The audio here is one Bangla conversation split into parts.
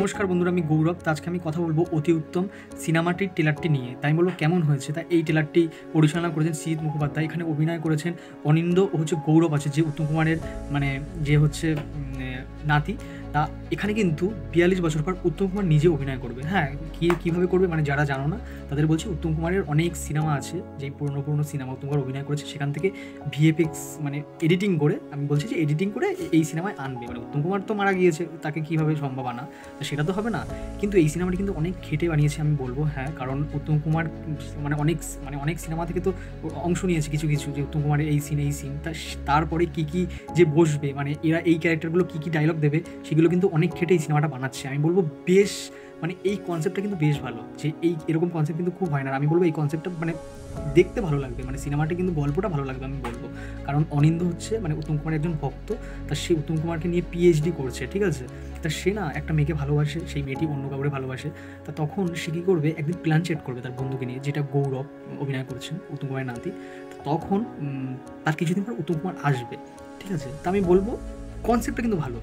নমস্কার বন্ধুরা, আমি গৌরব। তো আজকে আমি কথা বলবো অতি উত্তম সিনেমাটির ট্রেলারটি নিয়ে। তাই আমি বলবো কেমন হয়েছে। তা এই ট্রেলারটি পরিচালনা করেছেন সিদ্ধার্থ মুখোপাধ্যায়, এখানে অভিনয় করেছেন অনিন্দ্য ও হচ্ছে গৌরব আছে, যে উত্তম কুমারের মানে যে হচ্ছে নাতি। তা এখানে কিন্তু 42 বছর পর উত্তম কুমার নিজে অভিনয় করবে। হ্যাঁ, কীভাবে করবে মানে যারা জানো না তাদের বলছি, উত্তম কুমারের অনেক সিনেমা আছে, যেই পুরনো সিনেমা উত্তম কুমার অভিনয় করেছে, সেখান থেকে ভিএফএক্স মানে এডিটিং করে, আমি বলছি যে এডিটিং করে এই সিনেমায় আনবে। মানে উত্তম কুমার তো মারা গিয়েছে, তাকে কীভাবে সম্ভব আনা, তো সেটা তো হবে না। কিন্তু এই সিনেমাটি কিন্তু অনেক খেটে বানিয়েছে আমি বলবো। হ্যাঁ, কারণ উত্তম কুমার অনেক সিনেমা থেকে তো অংশ নিয়েছে কিছু যে উত্তম কুমারের এই সিন তারপরে কী যে বসবে, মানে এরা এই ক্যারেক্টারগুলো কী ডায়লগ দেবে, সেগুলো কিন্তু অনেক খেটে এই সিনেমাটা বানাচ্ছে। আমি বলবো বেশ মানে এই কনসেপ্টটা কিন্তু বেশ ভালো, যে এরকম কনসেপ্ট কিন্তু খুব হয় না। আমি বলবো এই কনসেপ্টটা মানে দেখতে ভালো লাগবে, মানে সিনেমাটা কিন্তু গল্পটা ভালো লাগবে আমি বলবো। কারণ অনিন্দ হচ্ছে মানে উত্তম কুমারের একজন ভক্ত, তা সে উত্তম কুমারকে নিয়ে পিএইচডি করছে, ঠিক আছে। তা সে না একটা মেয়েকে ভালোবাসে, সেই মেয়েটি অন্য কাউকে ভালোবাসে। তা তখন সে কী করবে, একদিন প্ল্যান সেট করবে তার বন্ধুকে নিয়ে, যেটা গৌরব অভিনয় করছেন উত্তম কুমারের নাতি। তখন তার কিছুদিন পর উত্তম কুমার আসবে, ঠিক আছে। তা আমি বলবো কনসেপ্টটা কিন্তু ভালো।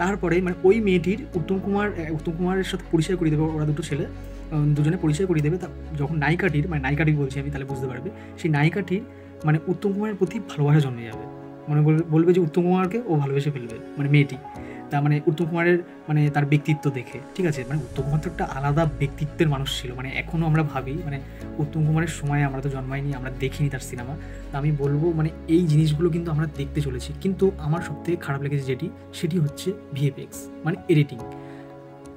তারপরে মানে ওই মেয়েটির উত্তম কুমারের সাথে পরিচয় করিয়ে দেবে, ওরা দুটো ছেলে দুজনে পরিচয় করিয়ে দেবে। তা যখন নায়িকাটির বলছি আমি, তাহলে বুঝতে পারবে, সেই নায়িকাটির মানে উত্তম কুমারের প্রতি ভালোবাসা জন্মে যাবে। মানে বলবে যে উত্তম কুমারকে ও ভালোবেসে ফেলবে, মানে মেয়েটি। তা মানে উত্তম কুমারের মানে তার ব্যক্তিত্ব দেখে, ঠিক আছে। মানে উত্তম কুমার তো একটা আলাদা ব্যক্তিত্বের মানুষ ছিল, মানে এখনও আমরা ভাবি, মানে উত্তম কুমারের সময় আমরা তো জন্মাইনি, আমরা দেখিনি তার সিনেমা। তা আমি বলবো মানে এই জিনিসগুলো কিন্তু আমরা দেখতে চলেছি। কিন্তু আমার সবথেকে খারাপ লেগেছে সেটি হচ্ছে ভিএফএক্স মানে এডিটিং।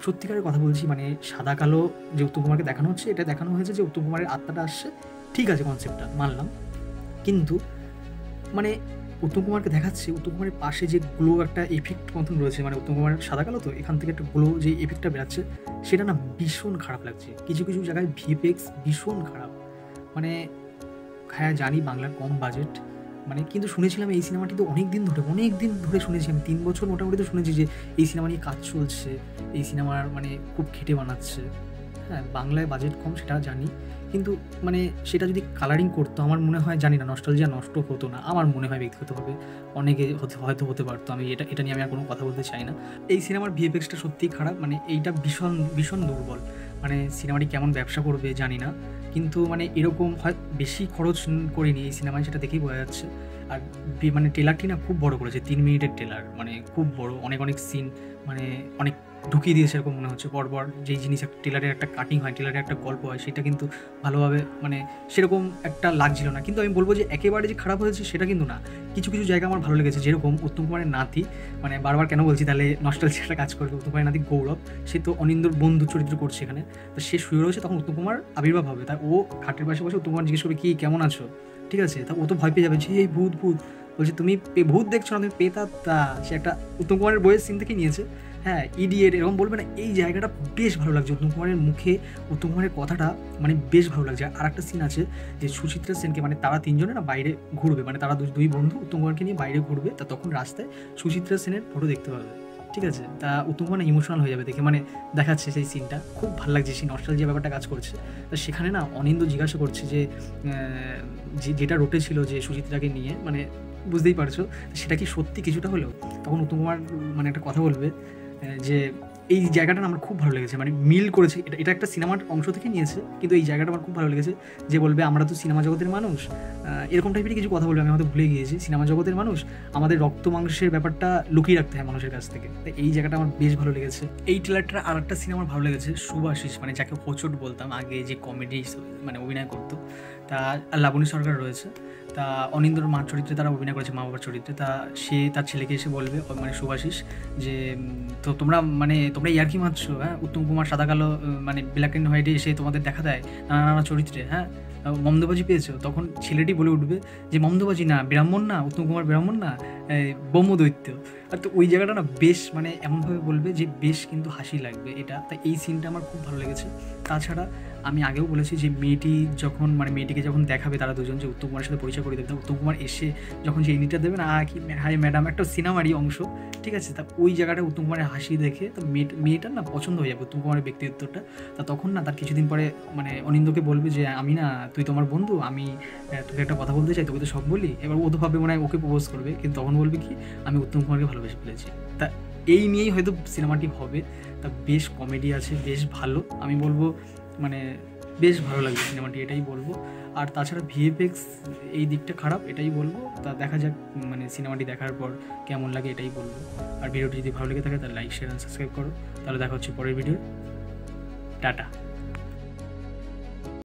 সত্যিকারের কথা বলছি, মানে সাদা কালো যে উত্তম কুমারকে দেখানো হচ্ছে, এটা দেখানো হয়েছে যে উত্তম কুমারের আত্মাটা আসছে, ঠিক আছে, কনসেপ্টটা মানলাম। কিন্তু মানে উত্তম কুমারকে দেখাচ্ছে, উত্তম কুমারের পাশে যে গ্লো একটা এফেক্ট মতন রয়েছে, মানে উত্তম কুমারের সাদা কালো, তো এখান থেকে একটা গ্লো যে এফেক্টটা বেরাচ্ছে, সেটা না ভীষণ খারাপ লাগছে। কিছু জায়গায় ভিএফএক্স ভীষণ খারাপ। মানে হ্যাঁ জানি বাংলার কম বাজেট, মানে কিন্তু শুনেছিলাম এই সিনেমাটি তো অনেক দিন ধরে শুনেছি আমি, 3 বছর মোটামুটি তো শুনেছি যে এই সিনেমা নিয়ে কাজ চলছে, এই সিনেমার মানে খুব খেটে বানাচ্ছে। হ্যাঁ, বাংলায় বাজেট কম সেটা জানি, কিন্তু মানে সেটা যদি কালারিং করতো, আমার মনে হয়, জানি না, নস্টালজিয়া নষ্ট হতো না, আমার মনে হয় ব্যক্তিগতভাবে। অনেকে হয়তো হতে পারতো, আমি এটা নিয়ে আমি আর কোনো কথা বলতে চাই না। এই সিনেমার ভিএফএক্সটা সত্যিই খারাপ, মানে এইটা ভীষণ দুর্বল। মানে সিনেমাটি কেমন ব্যবসা করবে জানি না, কিন্তু মানে এরকম হয় বেশি খরচ করিনি এই সিনেমায়, সেটা দেখেই বোঝা যাচ্ছে। আর মানে ট্রেলারটি না খুব বড় করেছে, 3 মিনিটের ট্রেলার, মানে খুব বড়, অনেক সিন মানে অনেক ঢুকিয়ে দিয়েছে এরকম মনে হচ্ছে। পরপর যেই জিনিস একটা ট্রেলারের একটা কাটিং হয়, ট্রেলারের একটা গল্প হয়, সেটা কিন্তু ভালোভাবে মানে সেরকম একটা লাগছিল না। কিন্তু আমি বলবো যে একেবারে যে খারাপ হয়েছে সেটা কিন্তু না, কিছু জায়গা আমার ভালো লেগেছে। যেরকম উত্তম কুমারের নাতি, মানে বারবার কেন বলছি, তাহলে নস্টালজিয়াটা কাজ করবে। উত্তম কুমারের নাতি গৌরব, সে তো অনিন্দর বন্ধু চরিত্র করছে এখানে। তো সে শুয়ে রয়েছে, তখন উত্তম কুমার আবির্ভাব হবে, তাই ও খাটের পাশে বসে উত্তম কুমার জিজ্ঞেস করবে, কি কেমন আছো, ঠিক আছে। তা ও তো ভয় পেয়ে যাবে, যে এই ভূত বলছে, তুমি ভূত দেখছো না, তুমি পেতাত্তা। সে একটা উত্তম কুমারের বইয়ের সিন থেকে নিয়েছে। হ্যাঁ, ইডিয়েট এরকম বলবে না, এই জায়গাটা বেশ ভালো লাগছে উত্তম কুমারের মুখে, উত্তম কুমারের কথাটা মানে বেশ ভালো লাগছে। আর একটা সিন আছে যে সুচিত্রা সেনকে, মানে তারা তিনজনে না বাইরে ঘুরবে, মানে তারা দুই বন্ধু উত্তম কুমারকে নিয়ে বাইরে ঘুরবে। তা তখন রাস্তায় সুচিত্রা সেনের ফটো দেখতে পাবে, ঠিক আছে। তা উত্তম কুমার ইমোশনাল হয়ে যাবে দেখে, মানে দেখাচ্ছে সেই সিনটা খুব ভালো লাগছে, সেই নস্টালজিয়া ব্যাপারটা কাজ করছে। তা সেখানে না অনিন্দ জিজ্ঞাসা করছে যে যেটা রোটে ছিল যে সুচিত্রাকে নিয়ে, মানে বুঝতেই পারছো সেটা কি সত্যি কিছুটা হলেও। তখন উত্তম কুমার মানে একটা কথা বলবে, যে এই জায়গাটা আমার খুব ভালো লেগেছে, মানে মিল করেছে, এটা একটা সিনেমার অংশ থেকে নিয়েছে, কিন্তু এই জায়গাটা আমার খুব ভালো লেগেছে। যে বলবে আমরা তো সিনেমা জগতের মানুষ, এরকম টাইপের কিছু কথা বলবে, আমি হয়তো ভুলে গিয়েছি, সিনেমা জগতের মানুষ, আমাদের রক্ত মাংসের ব্যাপারটা লুকিয়ে রাখতে হয় মানুষের কাছ থেকে। তাই এই জায়গাটা আমার বেশ ভালো লেগেছে। এই ট্রেলারটা আর একটা সিনেমা আমার ভালো লেগেছে, শুভাশিস, মানে যাকে হোঁচট বলতাম আগে, যে কমেডি মানে অভিনয় করতো। তা লাবণী সরকার রয়েছে, তা অনিন্দর মা চরিত্রে তারা অভিনয় করেছে, মা বাবার চরিত্রে। তা সে তার ছেলেকে এসে বলবে, মানে শুভাশিস, যে তো তোমরা ইয়ার্কি মারছো, হ্যাঁ, উত্তম কুমার সাদা কালো মানে ব্ল্যাক অ্যান্ড হোয়াইটে এসে তোমাদের দেখা দেয় নানা চরিত্রে, হ্যাঁ, মমদবাজি পেয়েছো। তখন ছেলেটি বলে উঠবে যে মমদবাজি না, ব্রাহ্মণ না, উত্তম কুমার ব্রাহ্মণ না, ব্রহ্মদৈত্য। আর তো ওই জায়গাটা না বেশ মানে এমনভাবে বলবে যে বেশ কিন্তু হাসি লাগবে এটা। তাই এই সিনটা আমার খুব ভালো লেগেছে। তাছাড়া আমি আগেও বলেছি যে মেয়েটিকে যখন দেখাবে তারা দুজন, যে উত্তম কুমারের সাথে পরিচয় করে দেবে, উত্তম কুমার এসে যখন যে ইনিটা দেবে না, কি হাই ম্যাডাম, একটা সিনেমারই অংশ, ঠিক আছে। তা ওই জায়গাটা উত্তম কুমারের হাসি দেখে তো মেয়েটার না পছন্দ হয়ে যাবে উত্তম কুমারের ব্যক্তিত্বটা। তা তখন না তার কিছুদিন পরে মানে অনিন্দকে বলবে যে আমি না, তুই তোমার বন্ধু, আমি তোকে একটা কথা বলতে চাই, তোকে তো সব বলি। এবার ও তো ভাববে মনে হয় ওকে প্রপোজ করবে, কিন্তু তখন বলবে কি, আমি উত্তম কুমারকে ভালোবেসে ফেলেছি। তা এই নিয়েই হয়তো সিনেমাটি হবে। তা বেশ কমেডি আছে, বেশ ভালো, আমি বলবো মানে বেশ ভালো লাগবে সিনেমাটি, এটাই বলবো। আর তাছাড়া ভিএফএক্স এই দিকটা খারাপ, এটাই বলবো। তা দেখা যাক মানে সিনেমাটি দেখার পর কেমন লাগে, এটাই বলবো। আর ভিডিওটি যদি ভালো লেগে থাকে তাহলে লাইক, শেয়ার অ্যান্ড সাবস্ক্রাইব করো। তাহলে দেখা হচ্ছে পরের ভিডিও। টাটা।